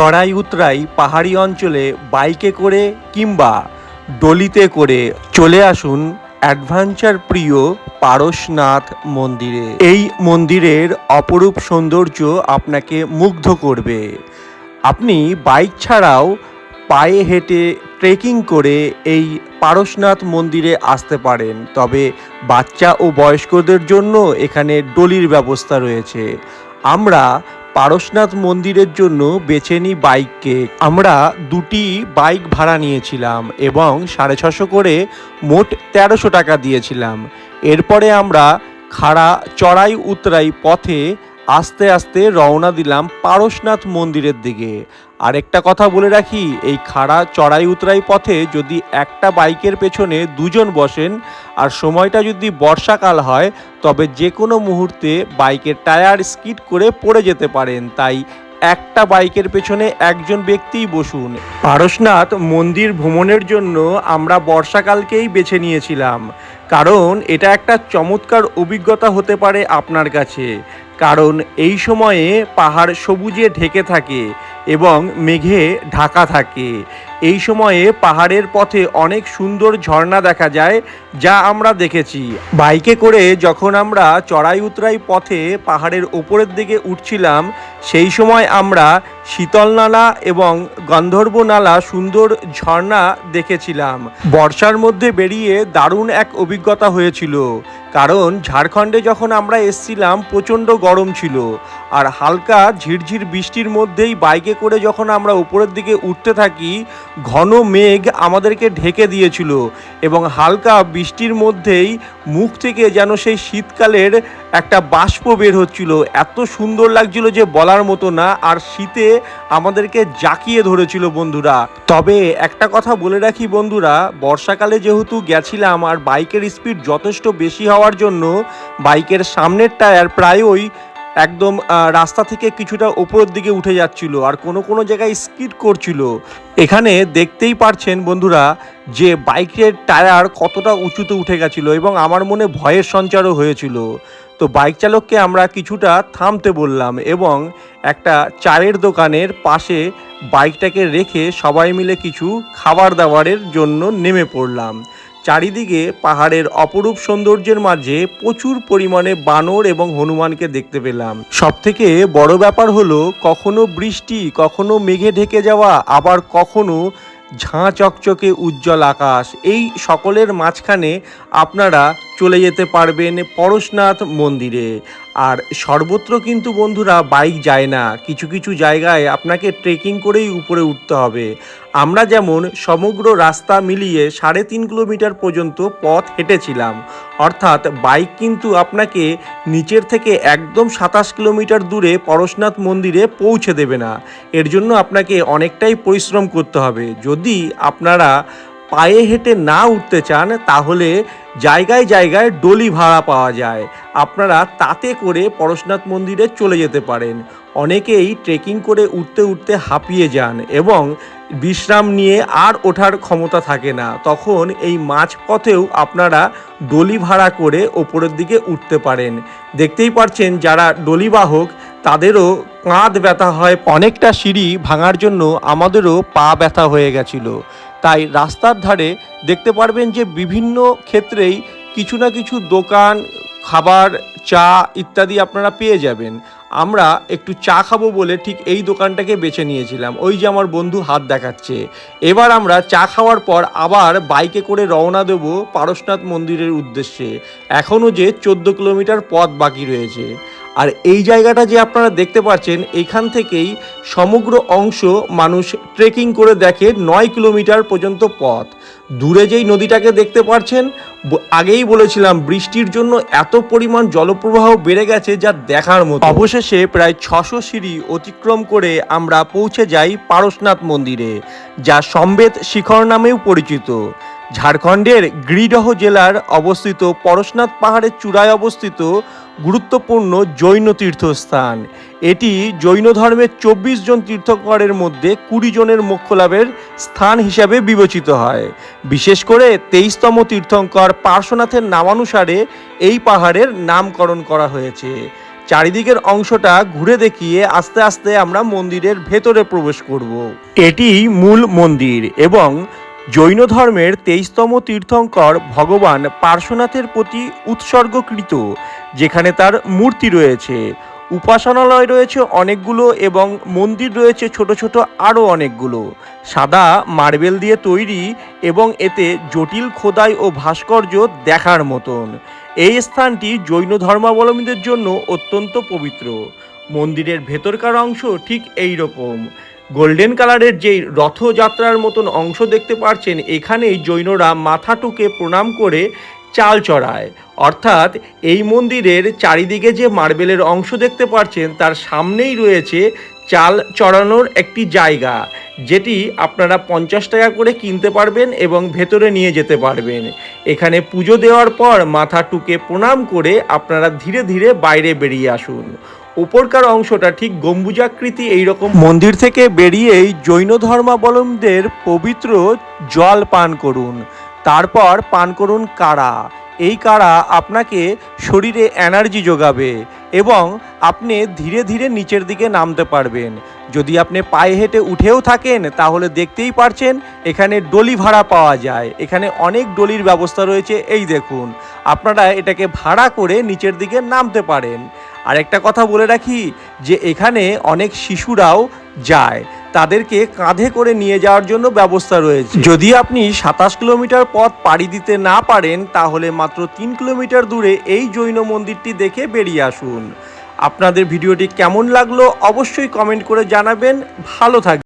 চড়াই উতরাই পাহাড়ি অঞ্চলে বাইকে করে কিংবা ডলিতে করে চলে আসুন অ্যাডভেঞ্চার প্রিয় পারশনাথ মন্দিরে। এই মন্দিরের অপরূপ সৌন্দর্য আপনাকে মুগ্ধ করবে। আপনি বাইক ছাড়াও পায়ে হেঁটে ট্রেকিং করে এই পারশনাথ মন্দিরে আসতে পারেন, তবে বাচ্চা ও বয়স্কদের জন্য এখানে ডলির ব্যবস্থা রয়েছে। আমরা পারশনাথ মন্দিরের জন্য বেছে নিই বাইককে। আমরা দুটি বাইক ভাড়া নিয়েছিলাম এবং 650 করে মোট 1300 টাকা দিয়েছিলাম। এরপরে আমরা খাড়া চড়াই উতরাই পথে আস্তে আস্তে রওনা দিলাম পারশনাথ মন্দিরের দিকে। আরেকটা কথা বলে রাখি, এই খাড়া চড়াই উতরাই পথে যদি একটা বাইকের পেছনে দুজন বসেন আর সময়টা যদি বর্ষাকাল হয়, তবে যে কোনো মুহূর্তে বাইকের টায়ার স্কিড করে পড়ে যেতে পারেন। তাই একটা বাইকের পেছনে একজন ব্যক্তিই বসুন। পারশনাথ মন্দির ভ্রমণের জন্য আমরা বর্ষাকালকেই বেছে নিয়েছিলাম, কারণ এটা একটা চমৎকার অভিজ্ঞতা হতে পারে আপনার কাছে। কারণ এই সময়ে পাহাড় সবুজে ঢেকে থাকে এবং মেঘে ঢাকা থাকে। এই সময়ে পাহাড়ের পথে অনেক সুন্দর ঝর্ণা দেখা যায়, যা আমরা দেখেছি। বাইকে করে যখন আমরা চড়াই উতরাই পথে পাহাড়ের ওপরের দিকে উঠছিলাম, সেই সময় আমরা শীতল নালা এবং গন্ধর্ব নালা সুন্দর ঝর্ণা দেখেছিলাম। বর্ষার মধ্যে বেরিয়ে দারুণ এক অভিজ্ঞতা হয়েছিল, কারণ ঝাড়খণ্ডে যখন আমরা এসছিলাম প্রচণ্ড গরম ছিল, আর হালকা ঝিরঝির বৃষ্টির মধ্যেই বাইকে করে যখন আমরা উপরের দিকে উঠতে থাকি, ঘন মেঘ আমাদেরকে ঢেকে দিয়েছিল এবং হালকা বৃষ্টির মধ্যেই মুখ থেকে যেন সেই শীতকালের একটা বাষ্প বের হচ্ছিল। এত সুন্দর লাগছিল যে বলার মতো না, আর শীতে আমাদেরকে জাঁকিয়ে ধরেছিল বন্ধুরা। তবে একটা কথা বলে রাখি বন্ধুরা, বর্ষাকালে যেহেতু গেছিলাম আর বাইকের স্পিড যথেষ্ট বেশি হওয়ার জন্য বাইকের সামনের টায়ার প্রায়ই একদম রাস্তা থেকে কিছুটা ওপরের দিকে উঠে যাচ্ছিল আর কোনো কোনো জায়গায় স্কিড করছিল। এখানে দেখতেই পারছেন বন্ধুরা যে বাইকের টায়ার কতটা উঁচুতে উঠে গেছিল এবং আমার মনে ভয়ের সঞ্চারও হয়েছিল। তো বাইক চালককে আমরা কিছুটা থামতে বললাম এবং একটা চায়ের দোকানের পাশে বাইকটাকে রেখে সবাই মিলে কিছু খাবার দাবারের জন্য নেমে পড়লাম। চারিদিকে পাহাড়ের অপরূপ সৌন্দর্যের মাঝে প্রচুর পরিমাণে বানর এবং হনুমানকে দেখতে পেলাম। সবথেকে বড় ব্যাপার হলো কখনো বৃষ্টি, কখনো মেঘে ঢেকে যাওয়া, আবার কখনো ঝাঁ চকচকে উজ্জ্বল আকাশ। এই সকলের মাঝখানে আপনারা চলে যেতে পারবেন পরশনাথ মন্দিরে। আর সর্বত্র কিন্তু বন্ধুরা বাইক যায় না, কিছু কিছু জায়গায় আপনাকে ট্রেকিং করেই উপরে উঠতে হবে। আমরা যেমন সমগ্র রাস্তা মিলিয়ে 3.5 কিলোমিটার পর্যন্ত পথ হেঁটেছিলাম, অর্থাৎ বাইক কিন্তু আপনাকে নিচের থেকে একদম 27 কিলোমিটার দূরে পরশনাথ মন্দিরে পৌঁছে দেবে না। এর জন্য আপনাকে অনেকটাই পরিশ্রম করতে হবে। যদি আপনারা পায়ে হেঁটে না উঠতে চান, তাহলে জায়গায় জায়গায় ডলি ভাড়া পাওয়া যায়, আপনারা তাতে করে পরশনাথ মন্দিরে চলে যেতে পারেন। অনেকেই ট্রেকিং করে উঠতে উঠতে হাঁপিয়ে যান এবং বিশ্রাম নিয়ে আর ওঠার ক্ষমতা থাকে না, তখন এই মাঝপথেও আপনারা ডলি ভাড়া করে ওপরের দিকে উঠতে পারেন। দেখতেই পাচ্ছেন যারা ডলিবাহক তাদেরও কাঁধ ব্যথা হয়, অনেকটা সিঁড়ি ভাঙার জন্য আমাদেরও পা ব্যথা হয়ে গেছিল। তাই রাস্তার ধারে দেখতে পারবেন যে বিভিন্ন ক্ষেত্রেই কিছু না কিছু দোকান, খাবার, চা ইত্যাদি আপনারা পেয়ে যাবেন। আমরা একটু চা খাবো বলে ঠিক এই দোকানটাকে বেছে নিয়েছিলাম। ওই যে আমার বন্ধু হাত দেখাচ্ছে। এবার আমরা চা খাওয়ার পর আবার বাইকে করে রওনা দেব পারশনাথ মন্দিরের উদ্দেশ্যে। এখনও যে 14 কিলোমিটার পথ বাকি রয়েছে। আর এই জায়গাটা যে আপনারা দেখতে পাচ্ছেন, এখান থেকেই সমগ্র অংশ মানুষ ট্রেকিং করে দেখে 9 কিলোমিটার পর্যন্ত পথ। দূরে যেই নদীটাকে দেখতে পাচ্ছেন, আগেই বলেছিলাম বৃষ্টির জন্য এত পরিমাণ জলপ্রবাহ বেড়ে গেছে যা দেখার মতো। অবশেষে প্রায় 600 সিঁড়ি অতিক্রম করে আমরা পৌঁছে যাই পারশনাথ মন্দিরে, যা সম্বেত শিখর নামেও পরিচিত। ঝাড়খণ্ডের গিরিডহ জেলার অবস্থিত পরশনাথ পাহাড়ের চূড়ায় অবস্থিত গুরুত্বপূর্ণ জৈন তীর্থস্থান। এটি জৈন ধর্মের 24 জন তীর্থঙ্করের মধ্যে 20 জনের মোক্ষ লাভের স্থান হিসাবে বিবেচিত হয়। বিশেষ করে 23তম তীর্থঙ্কর পার্শ্বনাথের নামানুসারে এই পাহাড়ের নামকরণ করা হয়েছে। চারিদিকের অংশটা ঘুরে দেখিয়ে আস্তে আস্তে আমরা মন্দিরের ভেতরে প্রবেশ করব। এটি মূল মন্দির এবং জৈন ধর্মের 23তম তীর্থঙ্কর ভগবান পার্শ্বনাথের প্রতি উৎসর্গকৃত, যেখানে তার মূর্তি রয়েছে। উপাসনালয় রয়েছে অনেকগুলো এবং মন্দির রয়েছে ছোট ছোট আরও অনেকগুলো। সাদা মার্বেল দিয়ে তৈরি এবং এতে জটিল খোদাই ও ভাস্কর্য দেখার মতন। এই স্থানটি জৈন ধর্মাবলম্বীদের জন্য অত্যন্ত পবিত্র। মন্দিরের ভেতরকার অংশ ঠিক এই রকম। গোল্ডেন কালারের যেই রথযাত্রার মতন অংশ দেখতে পাচ্ছেন, এখানেই জৈনরা মাথা টুকে প্রণাম করে চাল চড়ায়। অর্থাৎ এই মন্দিরের চারিদিকে যে মার্বেলের অংশ দেখতে পাচ্ছেন তার সামনেই রয়েছে চাল চড়ানোর একটি জায়গা, যেটি আপনারা 50 টাকা করে কিনতে পারবেন এবং ভেতরে নিয়ে যেতে পারবেন। এখানে পুজো দেওয়ার পর মাথা টুকে প্রণাম করে আপনারা ধীরে ধীরে বাইরে বেরিয়ে আসুন। উপরকার অংশটা ঠিক গম্বুজাকৃতি এইরকম। মন্দির থেকে বেরিয়েই জৈন ধর্মাবলম্বীদের পবিত্র জল পান করুন, তারপর পান করুন কাড়া। এই কাড়া আপনাকে শরীরে এনার্জি যোগাবে এবং আপনি ধীরে ধীরে নিচের দিকে নামতে পারবেন। যদি আপনি পায়ে হেঁটে উঠেও থাকেন তাহলে দেখতেই পারছেন এখানে ডলি ভাড়া পাওয়া যায়। এখানে অনেক ডলির ব্যবস্থা রয়েছে, এই দেখুন। আপনারা এটাকে ভাড়া করে নিচের দিকে নামতে পারেন। আর একটা কথা বলে রাখি যে এখানে অনেক শিশুরাও যায়, তাদেরকে কাঁধে করে নিয়ে যাওয়ার জন্য ব্যবস্থা রয়েছে। যদি আপনি 27 কিলোমিটার পথ পাড়ি দিতে না পারেন তাহলে মাত্র 3 কিলোমিটার দূরে এই জৈন মন্দিরটি দেখে বেরিয়ে আসুন। আপনাদের ভিডিওটি কেমন লাগলো অবশ্যই কমেন্ট করে জানাবেন। ভালো থাকবেন।